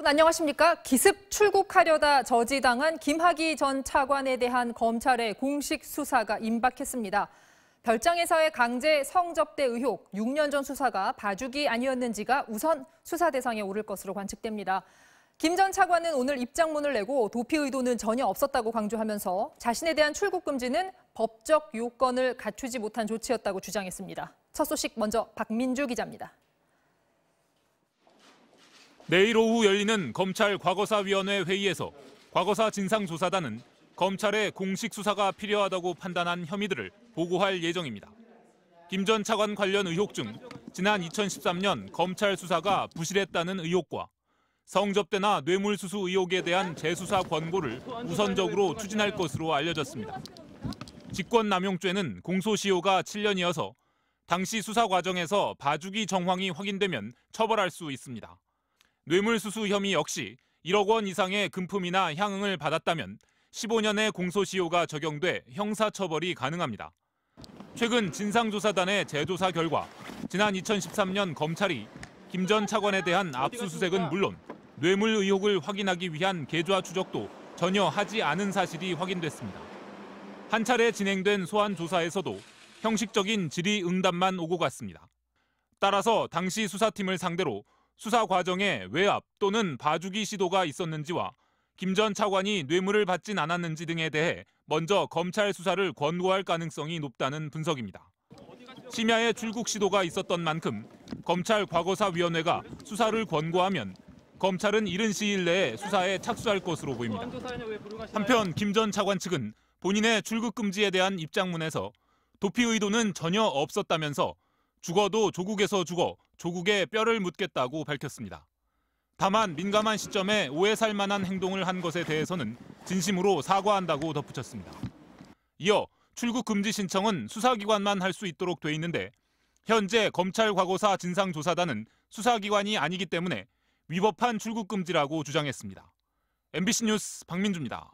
안녕하십니까. 기습 출국하려다 저지당한 김학의 전 차관에 대한 검찰의 공식 수사가 임박했습니다. 별장에서의 강제 성접대 의혹, 6년 전 수사가 봐주기 아니었는지가 우선 수사 대상에 오를 것으로 관측됩니다. 김 전 차관은 오늘 입장문을 내고 도피 의도는 전혀 없었다고 강조하면서 자신에 대한 출국 금지는 법적 요건을 갖추지 못한 조치였다고 주장했습니다. 첫 소식 먼저 박민주 기자입니다. 내일 오후 열리는 검찰 과거사위원회 회의에서 과거사 진상조사단은 검찰의 공식 수사가 필요하다고 판단한 혐의들을 보고할 예정입니다. 김 전 차관 관련 의혹 중 지난 2013년 검찰 수사가 부실했다는 의혹과 성접대나 뇌물수수 의혹에 대한 재수사 권고를 우선적으로 추진할 것으로 알려졌습니다. 직권남용죄는 공소시효가 7년이어서 당시 수사 과정에서 봐주기 정황이 확인되면 처벌할 수 있습니다. 뇌물수수 혐의 역시 1억 원 이상의 금품이나 향응을 받았다면 15년의 공소시효가 적용돼 형사처벌이 가능합니다. 최근 진상조사단의 재조사 결과 지난 2013년 검찰이 김 전 차관에 대한 압수수색은 물론 뇌물 의혹을 확인하기 위한 계좌 추적도 전혀 하지 않은 사실이 확인됐습니다. 한 차례 진행된 소환 조사에서도 형식적인 질의응답만 오고 갔습니다. 따라서 당시 수사팀을 상대로 수사 과정에 외압 또는 봐주기 시도가 있었는지와 김 전 차관이 뇌물을 받진 않았는지 등에 대해 먼저 검찰 수사를 권고할 가능성이 높다는 분석입니다. 심야에 출국 시도가 있었던 만큼 검찰 과거사위원회가 수사를 권고하면 검찰은 이른 시일 내에 수사에 착수할 것으로 보입니다. 한편 김 전 차관 측은 본인의 출국 금지에 대한 입장문에서 도피 의도는 전혀 없었다면서 죽어도 조국에서 죽어 조국에 뼈를 묻겠다고 밝혔습니다. 다만 민감한 시점에 오해 살 만한 행동을 한 것에 대해서는 진심으로 사과한다고 덧붙였습니다. 이어 출국 금지 신청은 수사기관만 할 수 있도록 돼 있는데 현재 검찰 과거사 진상조사단은 수사기관이 아니기 때문에 위법한 출국 금지라고 주장했습니다. MBC 뉴스 박민주입니다.